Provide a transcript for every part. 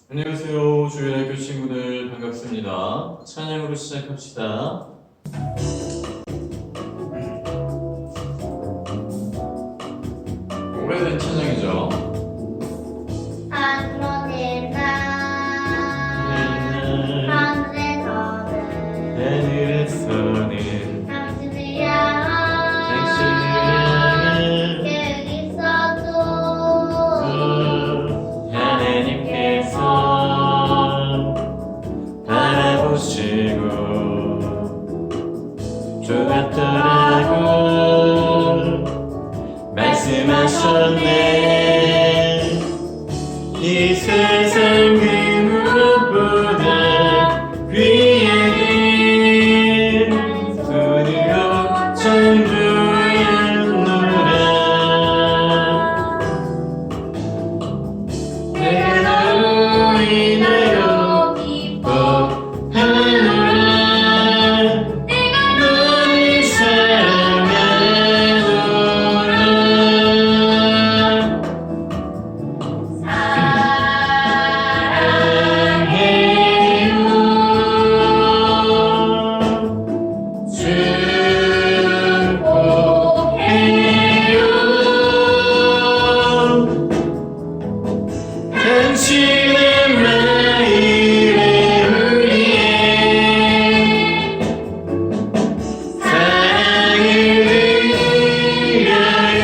안녕하세요. 주일학교 친구들 반갑습니다. 찬양으로 시작합시다. 오래된 찬양이죠. 하늘의 날 하늘에서는 하늘에서는 당신을 향한 계획이 있어도 하나님께서 바라보시고 좋았더라고 말씀하셨네. 이 세상 그 무엇보다 귀하게 손으로 천주였노라. 내가 너로 인하여 기뻐하노라. 내가 너를 사랑하노라. 당신의 마음을 위해 사랑을 위하여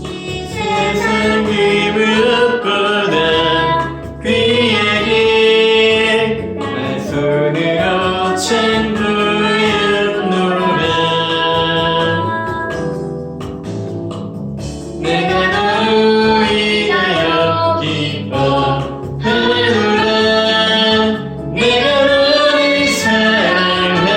이 세상 그 무엇보다 귀하게 내 손으로 찬송하노라. 내가 너로 인하여 기뻐하노라. 내가 너를 사랑하노라.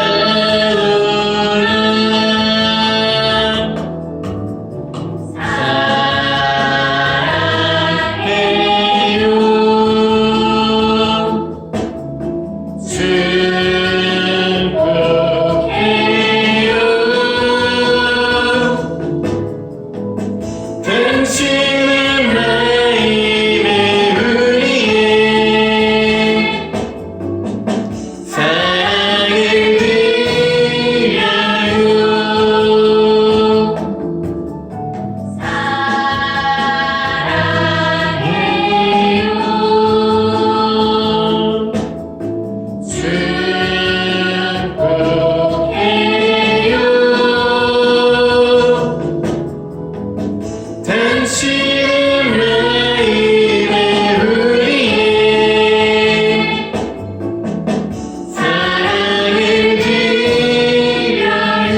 당신의 마음을 위해 사랑을 위하여 당신의 마음을 위해 사랑을 위하여.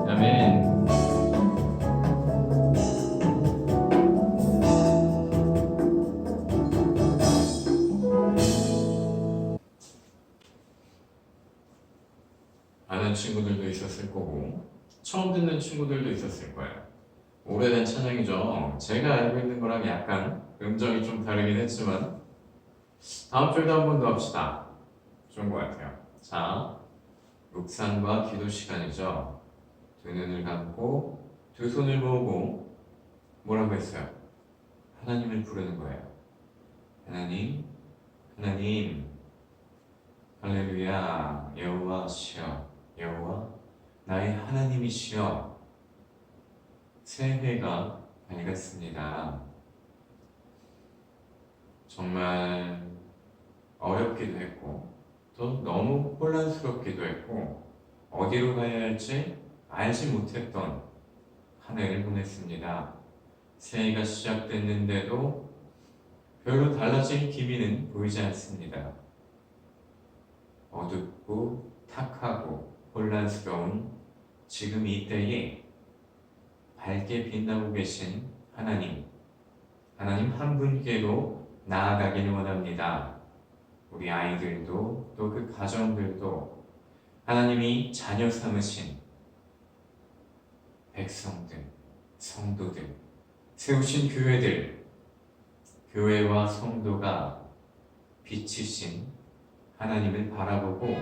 아멘. 아는 친구들도 있었을 거고 처음 듣는 친구들도 있었을 거예요. 오래된 찬양이죠. 제가 알고 있는 거랑 약간 음정이 좀 다르긴 했지만 다음 줄도 한 번 더 합시다. 좋은 것 같아요. 자, 묵상과 기도 시간이죠. 두 눈을 감고 두 손을 모으고 뭐라고 했어요? 하나님을 부르는 거예요. 하나님, 하나님, 할렐루야, 여호와시여, 여호와 나의 하나님이시여. 새해가 밝았습니다. 정말 어렵기도 했고 또 너무 혼란스럽기도 했고 어디로 가야 할지 알지 못했던 한 해를 보냈습니다. 새해가 시작됐는데도 별로 달라진 기미는 보이지 않습니다. 어둡고 탁하고 혼란스러운 지금 이 때에 밝게 빛나고 계신 하나님 한 분께로 나아가기를 원합니다. 우리 아이들도 또 그 가정들도 하나님이 자녀 삼으신 백성들, 성도들, 세우신 교회들, 교회와 성도가 빛이신 하나님을 바라보고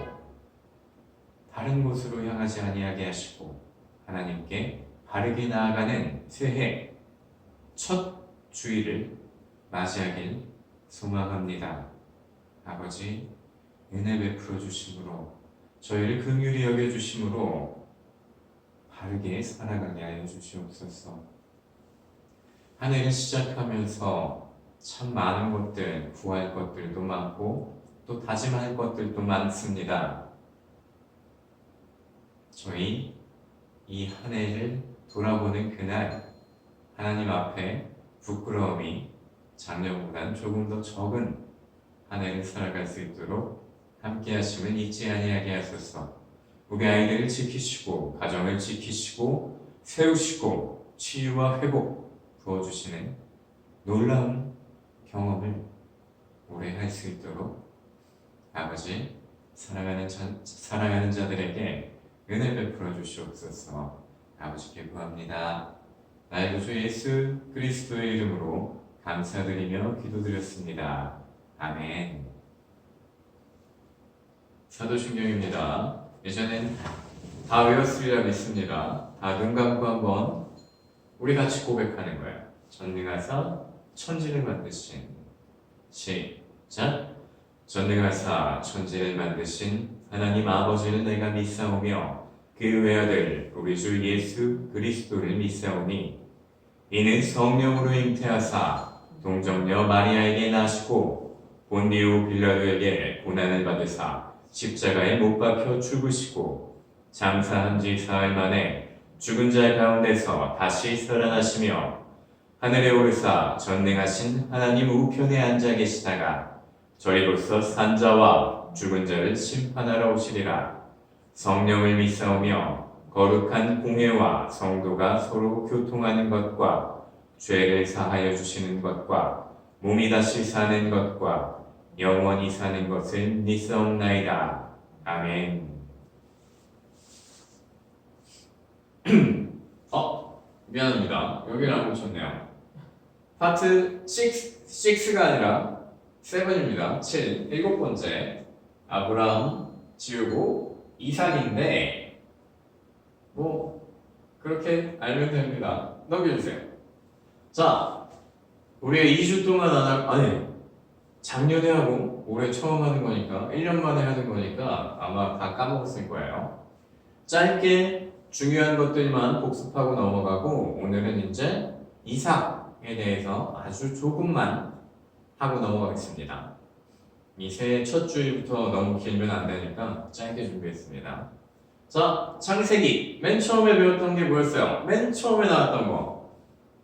다른 곳으로 향하지 아니하게 하시고 하나님께 바르게 나아가는 새해 첫 주일을 맞이하길 소망합니다. 아버지, 은혜 베풀어 주심으로 저희를 긍휼히 여겨 주심으로 바르게 살아가게 하여 주시옵소서. 한 해를 시작하면서 참 많은 것들, 구할 것들도 많고 또 다짐할 것들도 많습니다. 저희 이 한 해를 돌아보는 그날 하나님 앞에 부끄러움이 작년보단 조금 더 적은 한 해를 살아갈 수 있도록 함께 하심을 잊지 아니하게 하소서. 우리 아이들을 지키시고 가정을 지키시고 세우시고 치유와 회복 부어주시는 놀라운 경험을 오래 할 수 있도록 아버지 사랑하는 자들에게 은혜 베풀어 주시옵소서. 아버지께 구합니다. 나의 구주 예수 그리스도의 이름으로 감사드리며 기도드렸습니다. 아멘. 사도신경입니다. 예전엔 다 외웠으리라 믿습니다. 다 눈 감고 한번 우리 같이 고백하는 거예요. 전능하사 천지를 만드신 시작. 전능하사 천지를 만드신 하나님 아버지를 내가 믿사오며 그 외아들 우리 주 예수 그리스도를 믿사오니 이는 성령으로 잉태하사 동정녀 마리아에게 나시고 본디오 빌라도에게 고난을 받으사 십자가에 못 박혀 죽으시고 장사한 지 사흘 만에 죽은 자 가운데서 다시 살아나시며 하늘에 오르사 전능하신 하나님 우편에 앉아 계시다가 저희로서 산자와 죽은 자를 심판하러 오시리라. 성령을 믿사오며 거룩한 공회와 성도가 서로 교통하는 것과 죄를 사하여 주시는 것과 몸이 다시 사는 것과 영원히 사는 것을 믿사옵나이다. 아멘. 미안합니다. 여기를 안 고쳤네요. 파트 6가 아니라 7입니다. 7, 7번째 아브라함 지우고 이삭인데 뭐 그렇게 알면 됩니다. 넘겨주세요. 자, 우리가 2주 동안 작년에 하고 올해 처음 하는 거니까 1년 만에 하는 거니까 아마 다 까먹었을 거예요. 짧게 중요한 것들만 복습하고 넘어가고 오늘은 이제 이삭에 대해서 아주 조금만 하고 넘어가겠습니다. 이 새해 첫 주일부터 너무 길면 안 되니까 짧게 준비했습니다. 자, 창세기 맨 처음에 배웠던 게 뭐였어요? 맨 처음에 나왔던 거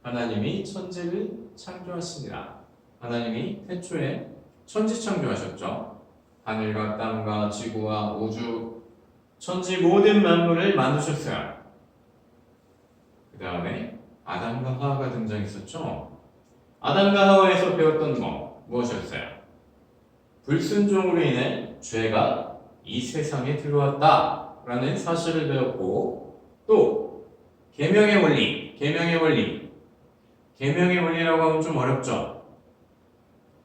하나님이 천지를 창조하시니라. 하나님이 태초에 천지 창조하셨죠. 하늘과 땅과 지구와 우주 천지 모든 만물을 만드셨어요. 그 다음에 아담과 하와가 등장했었죠. 아담과 하와에서 배웠던 거 무엇이었어요? 불순종으로 인해 죄가 이 세상에 들어왔다라는 사실을 배웠고 또 계명의 원리라고 하면 좀 어렵죠.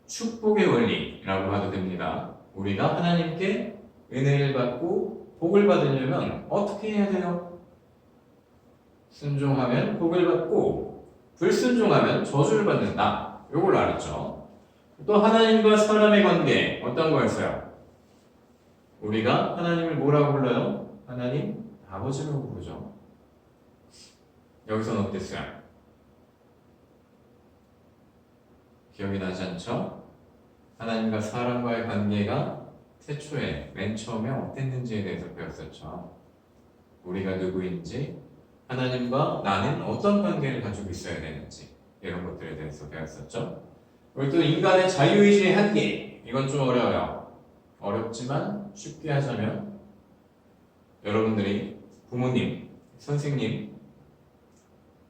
축복의 원리라고 하도 됩니다. 우리가 하나님께 은혜를 받고 복을 받으려면 어떻게 해야 돼요? 순종하면 복을 받고 불순종하면 저주를 받는다. 요걸 알았죠. 또 하나님과 사람의 관계 어떤 거였어요? 우리가 하나님을 뭐라고 불러요? 하나님 아버지라고 부르죠. 여기서는 어땠어요? 기억이 나지 않죠? 하나님과 사람과의 관계가 태초에 맨 처음에 어땠는지에 대해서 배웠었죠. 우리가 누구인지, 하나님과 나는 어떤 관계를 가지고 있어야 되는지 이런 것들에 대해서 배웠었죠. 그리고 또 인간의 자유의지의 한계, 이건 좀 어려워요. 어렵지만 쉽게 하자면 여러분들이 부모님, 선생님,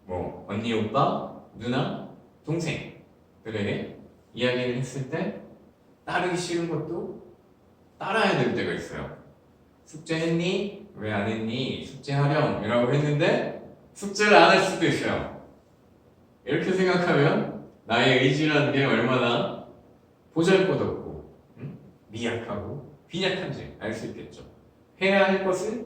뭐 언니, 오빠, 누나, 동생들에게 이야기를 했을 때 따르기 싫은 것도 따라야 될 때가 있어요. 숙제했니? 왜 안 했니? 숙제하렴 이라고 했는데 숙제를 안 할 수도 있어요. 이렇게 생각하면 나의 의지라는 게 얼마나 보잘것없고 미약하고 빈약한지 알 수 있겠죠. 해야 할 것을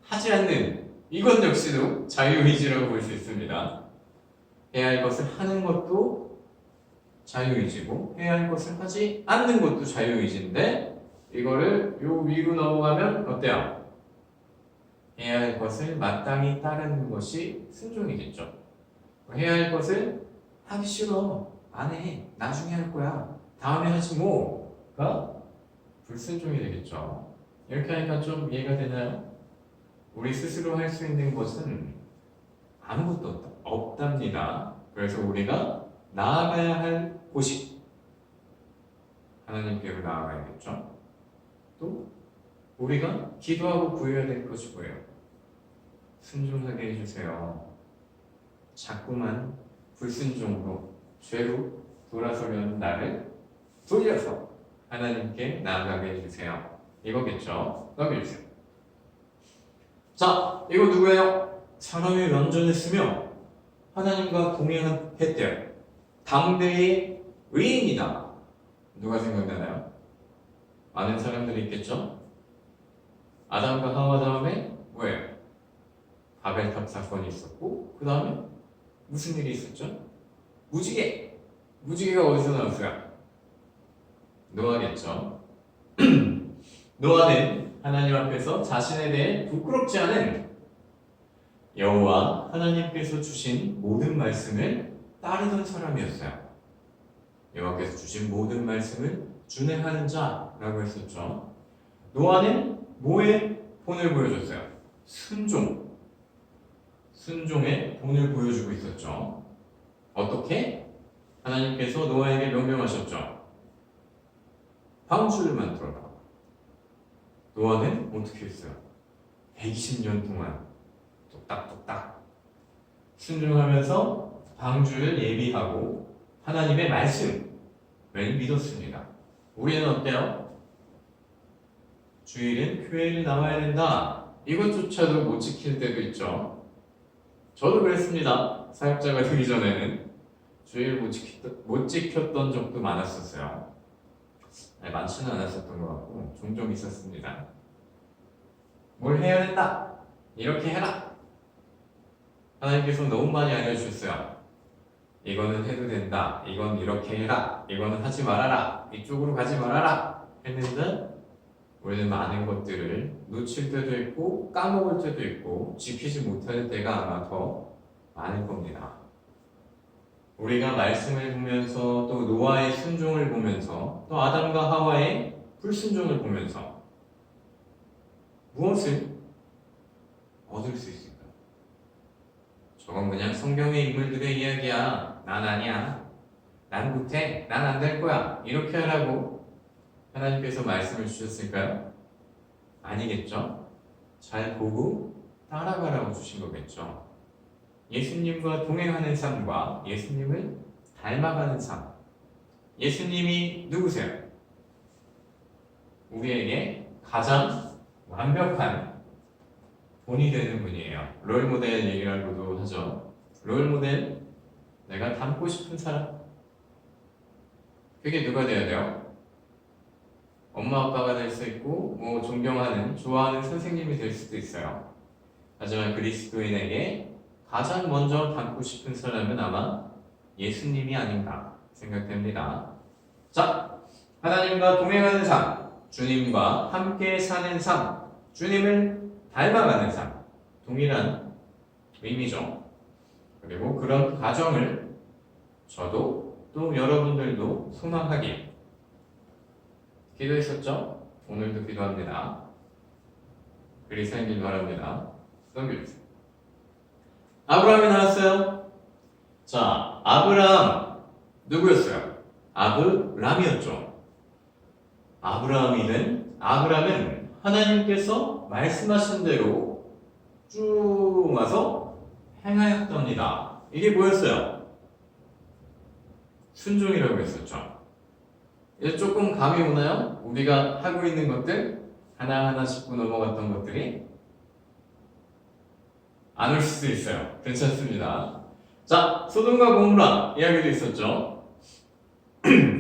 하지 않는 이건 역시도 자유의지라고 볼 수 있습니다. 해야 할 것을 하는 것도 자유의지고 해야 할 것을 하지 않는 것도 자유의지인데 이거를 요 위로 넘어가면 어때요? 해야 할 것을 마땅히 따르는 것이 순종이겠죠. 해야 할 것을 하기 싫어. 안 해. 나중에 할 거야. 다음에 하지 뭐가 불순종이 되겠죠. 이렇게 하니까 좀 이해가 되나요? 우리 스스로 할 수 있는 것은 아무것도 없답니다. 그래서 우리가 나아가야 할 곳이 하나님께로 나아가야겠죠. 또 우리가 기도하고 구해야 될 것이 뭐예요? 순종하게 해주세요. 자꾸만 불순종으로 죄로 돌아서려는 나를 돌려서 하나님께 나아가게 해주세요. 이거겠죠? 넘겨주세요. 자, 이거 누구예요? 사람이 면전했으며 하나님과 동행했대요. 당대의 의인이다. 누가 생각나나요? 많은 사람들이 있겠죠? 아담과 하와 다음에 뭐예요? 바벨탑 사건이 있었고 그 다음에 무슨 일이 있었죠? 무지개! 무지개가 어디서 나왔어요? 노아겠죠? 노아는 하나님 앞에서 자신에 대해 부끄럽지 않은 여호와 하나님께서 주신 모든 말씀을 따르던 사람이었어요. 여호와께서 주신 모든 말씀을 준행하는 자라고 했었죠. 노아는 뭐에 본을 보여줬어요? 순종. 순종의 본을 보여주고 있었죠. 어떻게? 하나님께서 노아에게 명령하셨죠. 방주를 만들어라. 노아는 어떻게 했어요? 120년 동안 뚝딱뚝딱 순종하면서 방주를 예비하고 하나님의 말씀을 믿었습니다. 우리는 어때요? 주일은 교회를 나와야 된다. 이것조차도 못 지킬 때도 있죠. 저도 그랬습니다. 사역자가 되기 전에는 주일 못 지켰던 적도 많았었어요. 아니, 많지는 않았었던 것 같고 종종 있었습니다. 뭘 해야 된다. 이렇게 해라. 하나님께서 너무 많이 알려주셨어요. 이거는 해도 된다. 이건 이렇게 해라. 이거는 하지 말아라. 이쪽으로 가지 말아라. 했는데 우리는 많은 것들을 놓칠 때도 있고 까먹을 때도 있고 지키지 못할 때가 아마 더 많을 겁니다. 우리가 말씀을 보면서 또 노아의 순종을 보면서 또 아담과 하와의 불순종을 보면서 무엇을 얻을 수 있을까? 저건 그냥 성경의 인물들의 이야기야. 난 아니야. 난 못해. 난 안 될 거야. 이렇게 하라고 하나님께서 말씀을 주셨을까요? 아니겠죠? 잘 보고 따라가라고 주신 거겠죠. 예수님과 동행하는 삶과 예수님을 닮아가는 삶. 예수님이 누구세요? 우리에게 가장 완벽한 본이 되는 분이에요. 롤모델 얘기라고도 하죠. 롤모델, 내가 닮고 싶은 사람. 그게 누가 되어야 돼요? 엄마 아빠가 될 수 있고 뭐 존경하는, 좋아하는 선생님이 될 수도 있어요. 하지만 그리스도인에게 가장 먼저 닮고 싶은 사람은 아마 예수님이 아닌가 생각됩니다. 자, 하나님과 동행하는 삶, 주님과 함께 사는 삶, 주님을 닮아가는 삶, 동일한 의미죠. 그리고 그런 과정을 저도 또 여러분들도 소망하길 기도했었죠? 오늘도 기도합니다. 그리 생길 바랍니다. 넘겨주세요. 아브라함이 나왔어요. 자, 아브라함 누구였어요? 아브람이었죠. 아브라함은 하나님께서 말씀하신 대로 쭉 와서 행하였답니다. 이게 뭐였어요? 순종이라고 했었죠. 이제 조금 감이 오나요? 우리가 하고 있는 것들 하나하나 짚고 넘어갔던 것들이 안 올 수도 있어요. 괜찮습니다. 자, 소돔과 고모라 이야기도 있었죠.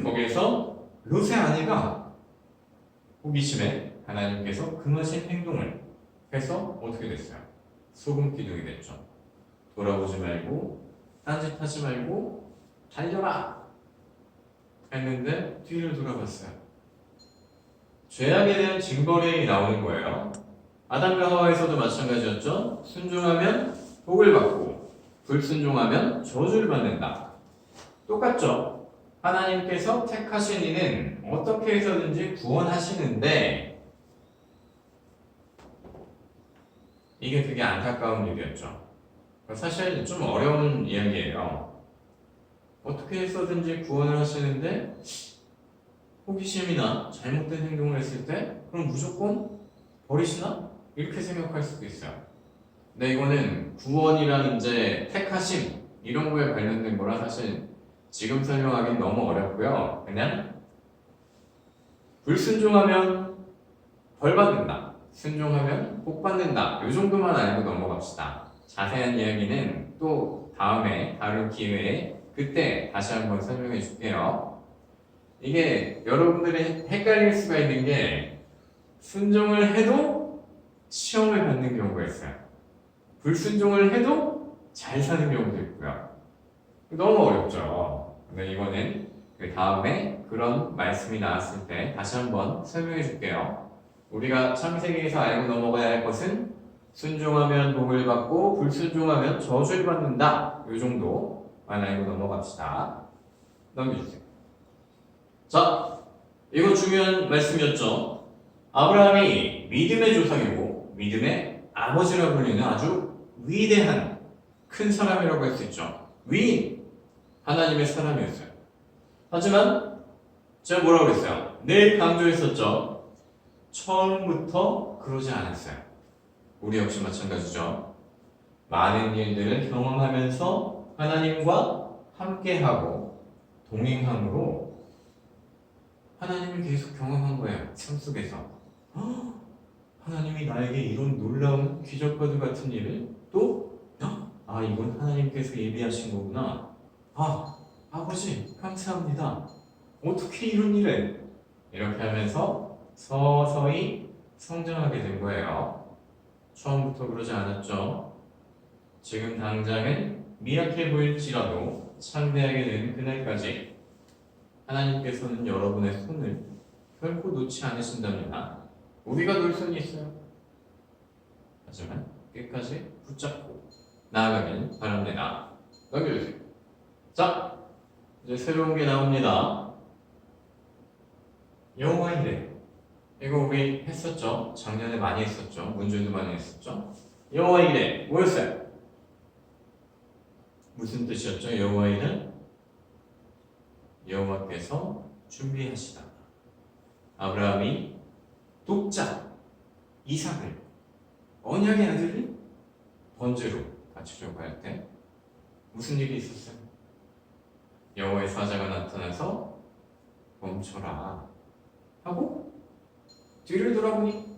거기에서 롯의 아내가 호기심에 하나님께서 금하신 행동을 해서 어떻게 됐어요? 소금 기둥이 됐죠. 돌아보지 말고 딴짓하지 말고 달려라 했는데 뒤를 돌아봤어요. 죄악에 대한 징벌이 나오는 거예요. 아담과 하와에서도 마찬가지였죠. 순종하면 복을 받고 불순종하면 저주를 받는다. 똑같죠. 하나님께서 택하신 이는 어떻게 해서든지 구원하시는데 이게 되게 안타까운 일이었죠. 사실 좀 어려운 이야기예요. 어떻게 해서든지 구원을 하시는데 호기심이나 잘못된 행동을 했을 때 그럼 무조건 버리시나? 이렇게 생각할 수도 있어요. 근데 이거는 구원이라는 이제 택하심 이런 거에 관련된 거라 사실 지금 설명하기는 너무 어렵고요. 그냥 불순종하면 벌 받는다. 순종하면 복 받는다. 이 정도만 알고 넘어갑시다. 자세한 이야기는 또 다음에 다른 기회에 그때 다시 한번 설명해 줄게요. 이게 여러분들이 헷갈릴 수가 있는 게 순종을 해도 시험을 받는 경우가 있어요. 불순종을 해도 잘 사는 경우도 있고요. 너무 어렵죠. 근데 이거는 그 다음에 그런 말씀이 나왔을 때 다시 한번 설명해 줄게요. 우리가 창세기에서 알고 넘어가야 할 것은 순종하면 복을 받고 불순종하면 저주를 받는다. 이 정도만 알고 넘어갑시다. 넘겨주세요. 자, 이거 중요한 말씀이었죠. 아브라함이 믿음의 조상이고 믿음의 아버지라 불리는 아주 위대한 큰 사람이라고 할 수 있죠. 위인, 하나님의 사람이었어요. 하지만 제가 뭐라고 그랬어요? 늘 강조했었죠. 처음부터 그러지 않았어요. 우리 역시 마찬가지죠. 많은 일들을 경험하면서 하나님과 함께하고 동행함으로 하나님을 계속 경험한 거예요. 삶 속에서. 하나님이 나에게 이런 놀라운 기적과도 같은 일을 또 이건 하나님께서 예비하신 거구나. 아버지 감사합니다. 어떻게 이런 일을 이렇게 하면서 서서히 성장하게 된 거예요. 처음부터 그러지 않았죠. 지금 당장은 미약해 보일지라도 창대하게 되는 그날까지 하나님께서는 여러분의 손을 결코 놓지 않으신답니다. 우리가 놓을 손이 있어요. 하지만 끝까지 붙잡고 나아가길 바랍니다. 넘겨주세요. 자, 이제 새로운 게 나옵니다. 여호와 이레. 이거 우리 했었죠. 작년에 많이 했었죠. 문제도 많이 했었죠. 여호와 이레 뭐였어요? 무슨 뜻이었죠? 여호와 이레는 여호와께서 준비하시다. 아브라함이 독자 이삭을 언약의 아들을 번제로 바치려고 할 때 무슨 일이 있었어요? 여호와의 사자가 나타나서 멈춰라 하고 뒤를 돌아보니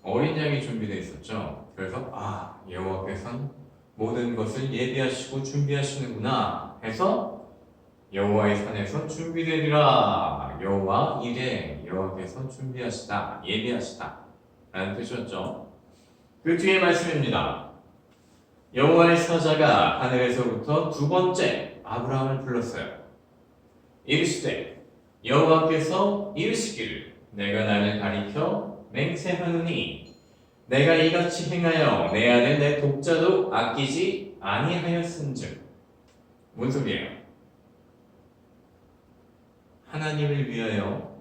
어린 양이 준비되어 있었죠. 그래서 여호와께서는 모든 것을 예비하시고 준비하시는구나 해서 여호와의 산에서 준비되리라. 여호와 이레 여호와께서 준비하시다 예비하시다 라는 뜻이었죠. 그 뒤에 말씀입니다. 여호와의 사자가 하늘에서부터 두 번째 아브라함을 불렀어요. 이르시되 여호와께서 이르시기를 내가 나를 가리켜 맹세하노니 내가 이같이 행하여 내 아들 내 독자도 아끼지 아니하였은즉. 뭔 소리예요? 하나님을 위하여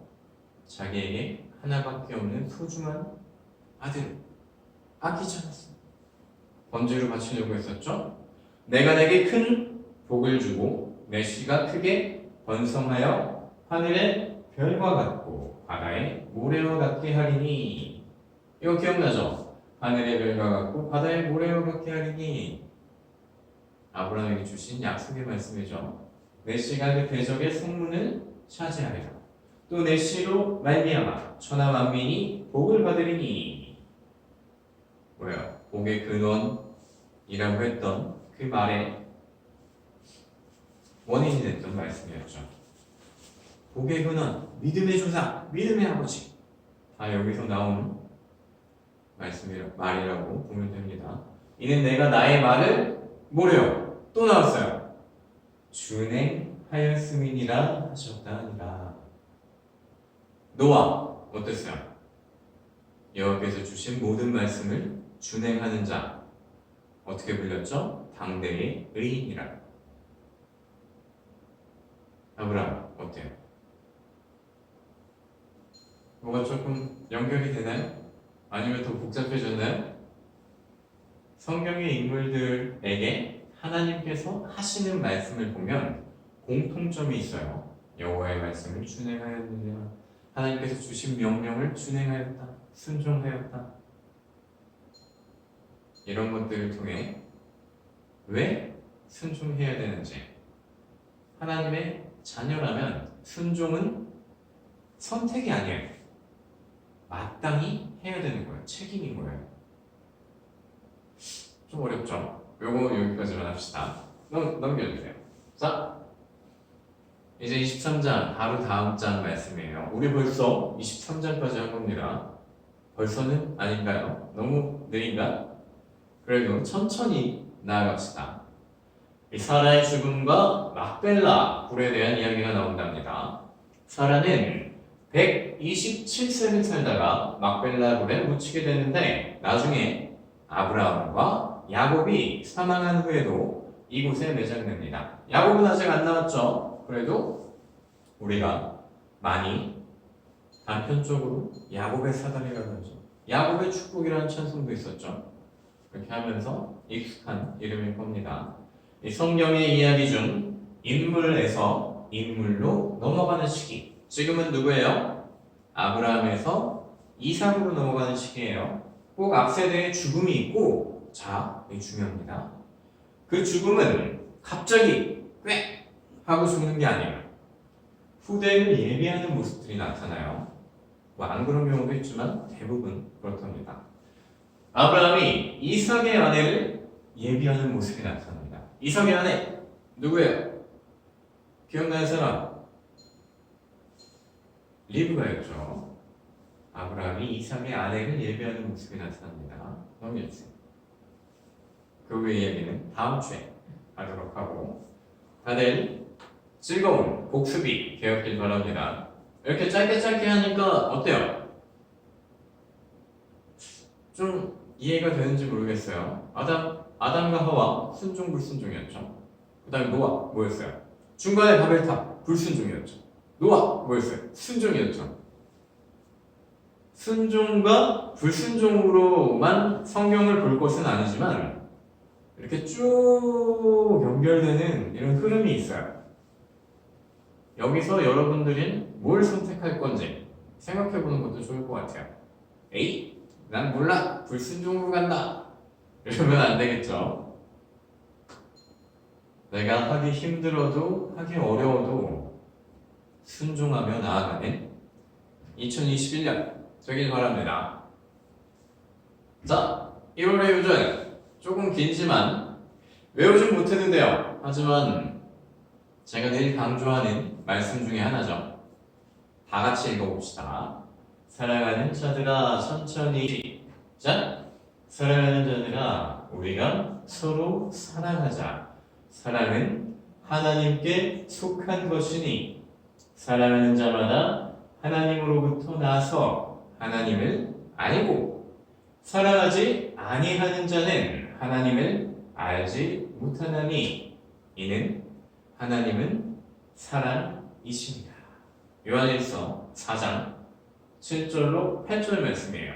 자기에게 하나밖에 없는 소중한 아들을 아끼지 않았어요. 번제로 바치려고 했었죠. 내가 내게 큰 복을 주고 내 씨가 크게 번성하여 하늘의 별과 같고 바다의 모래와 같게 하리니. 이거 기억나죠? 하늘의 별과 같고 바다의 모래와 같게 하리니. 아브라함에게 주신 약속의 말씀이죠. 내 씨가 그 대적의 성문을 차지하리라. 또 내 씨로 말미암아 천하 만민이 복을 받으리니. 뭐예요? 복의 근원이라고 했던 그 말의 원인이 됐던 말씀이었죠. 복의 근원, 믿음의 조상, 믿음의 아버지 다 여기서 나온 말이라고 보면 됩니다. 이는 내가 나의 말을 뭐래요? 또 나왔어요. 준행하였음이니라 하셨다 하니라. 노아 어땠어요? 여호와께서 주신 모든 말씀을 준행하는 자 어떻게 불렸죠? 당대의 의인이라. 아브라함 어때요? 뭐가 조금 연결이 되나요? 아니면 더 복잡해졌나요? 성경의 인물들에게 하나님께서 하시는 말씀을 보면 공통점이 있어요. 여호와의 말씀을 준행하였느냐, 하나님께서 주신 명령을 준행하였다, 순종하였다. 이런 것들을 통해 왜 순종해야 되는지, 하나님의 자녀라면 순종은 선택이 아니에요. 마땅히 해야 되는 거예요. 책임인 거예요. 좀 어렵죠? 요거 여기까지만 합시다. 넘겨주세요. 자, 이제 23장 바로 다음 장 말씀이에요. 우리 벌써 23장까지 한 겁니다. 벌써는 아닌가요? 너무 느린가? 그래도 천천히 나아갑시다. 이 사라의 죽음과 막벨라 불에 대한 이야기가 나온답니다. 사라는 127세를 살다가 막벨라 불에 묻히게 되는데 나중에 아브라함과 야곱이 사망한 후에도 이곳에 매장됩니다. 야곱은 아직 안 나왔죠. 그래도 우리가 많이 단편적으로 야곱의 사단이라든지 야곱의 축복이라는 찬송도 있었죠. 그렇게 하면서 익숙한 이름일 겁니다. 이 성경의 이야기 중 인물에서 인물로 넘어가는 시기. 지금은 누구예요? 아브라함에서 이삭으로 넘어가는 시기예요. 꼭 앞세대의 죽음이 있고, 자, 이게 중요합니다. 그 죽음은 갑자기 꽥 하고 죽는 게 아니에요. 후대를 예비하는 모습들이 나타나요. 뭐 안 그런 경우도 있지만 대부분 그렇답니다. 아브라함이 이삭의 아내를 예비하는 모습이 나타납니다. 이삭의 아내 누구예요? 기억나는 사람? 리브가였죠. 아브라함이 이삭의 아내를 예비하는 모습이 나타납니다. 넘겨주세요. 그 외의 얘기는 다음 주에 하도록 하고, 다들 즐거운 복습이 되었길 바랍니다. 이렇게 짧게 하니까 어때요? 좀 이해가 되는지 모르겠어요. 아담과 하와 순종 불순종이었죠. 그 다음에 노아 뭐였어요? 중간에 바벨탑 불순종이었죠. 노아 뭐였어요? 순종이었죠. 순종과 불순종으로만 성경을 볼 것은 아니지만 이렇게 쭉 연결되는 이런 흐름이 있어요. 여기서 여러분들이 뭘 선택할 건지 생각해보는 것도 좋을 것 같아요. 에이, 난 몰라. 불순종으로 간다. 이러면 안 되겠죠. 내가 하기 힘들어도 하기 어려워도 순종하며 나아가는 2021년 되길 바랍니다. 자, 1월의 요전 조금 길지만 외우진 못해도 돼요. 하지만 제가 늘 강조하는 말씀 중에 하나죠. 다 같이 읽어봅시다. 사랑하는 자들아 천천히. 자, 사랑하는 자들아 우리가 서로 사랑하자. 사랑은 하나님께 속한 것이니 사랑하는 자마다 하나님으로부터 나서 하나님을 알고 사랑하지 아니하는 자는 하나님을 알지 못하나니 이는 하나님은 사랑이십니다. 요한일서 4장 7절로 8절 말씀이에요.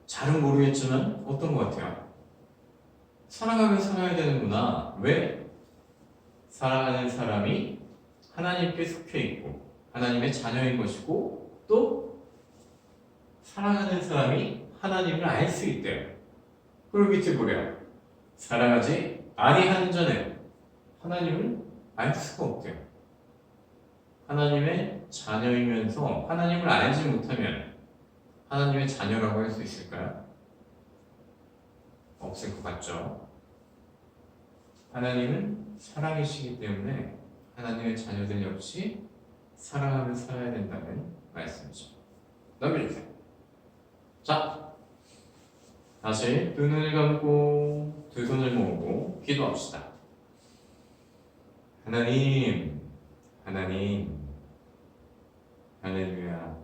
잘은 모르겠지만 어떤 것 같아요? 사랑하면 살아야 되는구나. 왜? 사랑하는 사람이 하나님께 속해 있고 하나님의 자녀인 것이고 또 사랑하는 사람이 하나님을 알 수 있대요. 그리고 밑에 보래요. 사랑하지 아니하는 자는 하나님을 알 수가 없대요. 하나님의 자녀이면서 하나님을 알지 못하면 하나님의 자녀라고 할 수 있을까요? 없을 것 같죠. 하나님은 사랑이시기 때문에 하나님의 자녀들 역시 사랑하며 살아야 된다는 말씀이죠. 넘겨주세요. 자, 다시 두 눈을 감고 두 손을 모으고 기도합시다. 하나님, 하나님, 할렐루야.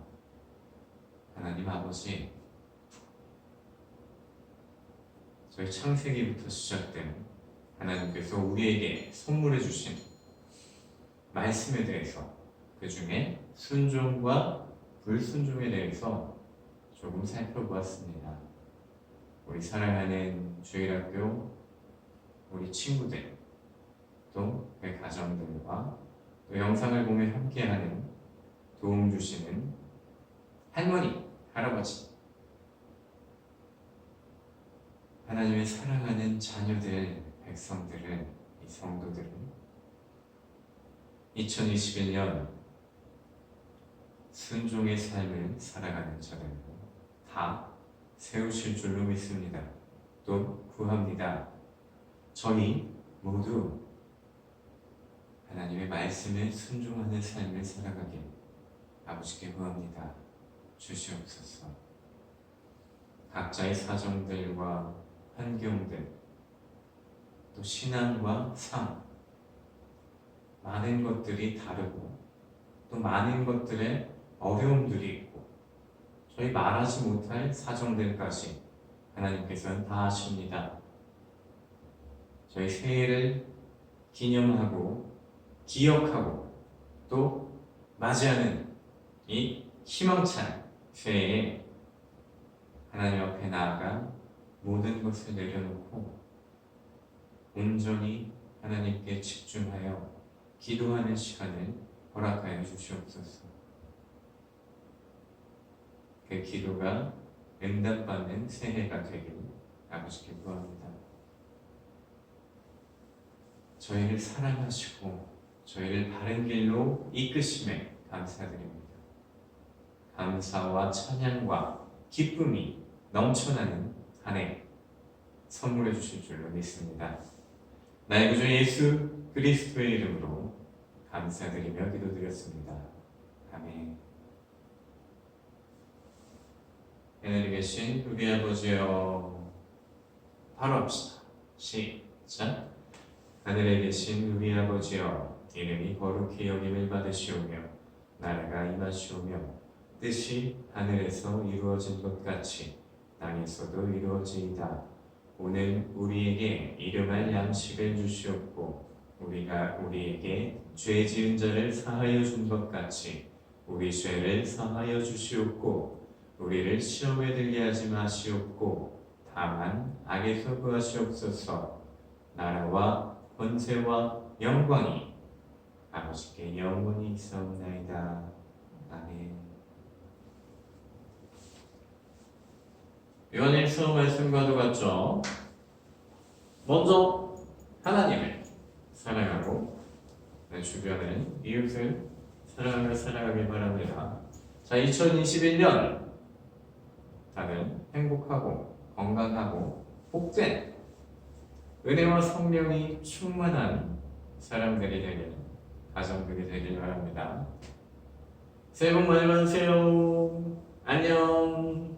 하나님 아버지, 저희 창세기부터 시작된 하나님께서 우리에게 선물해 주신 말씀에 대해서, 그 중에 순종과 불순종에 대해서 조금 살펴보았습니다. 우리 사랑하는 주일학교 우리 친구들, 또 그 가정들과 또 영상을 보며 함께하는 도움 주시는 할머니, 할아버지, 하나님의 사랑하는 자녀들, 백성들을, 이 성도들을 2021년 순종의 삶을 살아가는 자들로 다 세우실 줄로 믿습니다. 또 구합니다. 저희 모두 하나님의 말씀에 순종하는 삶을 살아가길 아버지께 구합니다. 주시옵소서. 각자의 사정들과 환경들, 또 신앙과 삶, 많은 것들이 다르고 또 많은 것들의 어려움들이 있고 저희 말하지 못할 사정들까지 하나님께서는 다 아십니다. 저희 새해를 기념하고 기억하고 또 맞이하는 이 희망찬 새해에 하나님 앞에 나아가 모든 것을 내려놓고 온전히 하나님께 집중하여 기도하는 시간을 허락하여 주시옵소서. 그 기도가 응답받는 새해가 되길 아버지께 구합니다. 저희를 사랑하시고 저희를 바른 길로 이끄심에 감사드립니다. 감사와 찬양과 기쁨이 넘쳐나는 한 해 선물해 주실 줄로 믿습니다. 나의 구주 예수 그리스도의 이름으로 감사드리며 기도드렸습니다. 아멘. 하늘에 계신 우리 아버지여, 바로 합시다. 시작. 하늘에 계신 우리 아버지여, 이름이 거룩히 여김을 받으시오며 나라가 임하시오며 뜻이 하늘에서 이루어진 것 같이 땅에서도 이루어지이다. 오늘 우리에게 일용할 양식을 주시옵고 우리가 우리에게 죄 지은 자를 사하여 준 것 같이 우리 죄를 사하여 주시옵고 우리를 시험에 들게 하지 마시옵고 다만 악에서 구하시옵소서. 나라와 권세와 영광이 아버지께 영원히 있사옵나이다. 아멘. 요한일서 말씀과도 같죠. 먼저 하나님을 사랑하고 내 주변의 이웃을 사랑하며 살아가길 바랍니다. 자, 2021년 다들 행복하고 건강하고 복된 은혜와 성령이 충만한 사람들이 되길, 가정들이 되길 바랍니다. 새해 복 많이 받으세요. 안녕.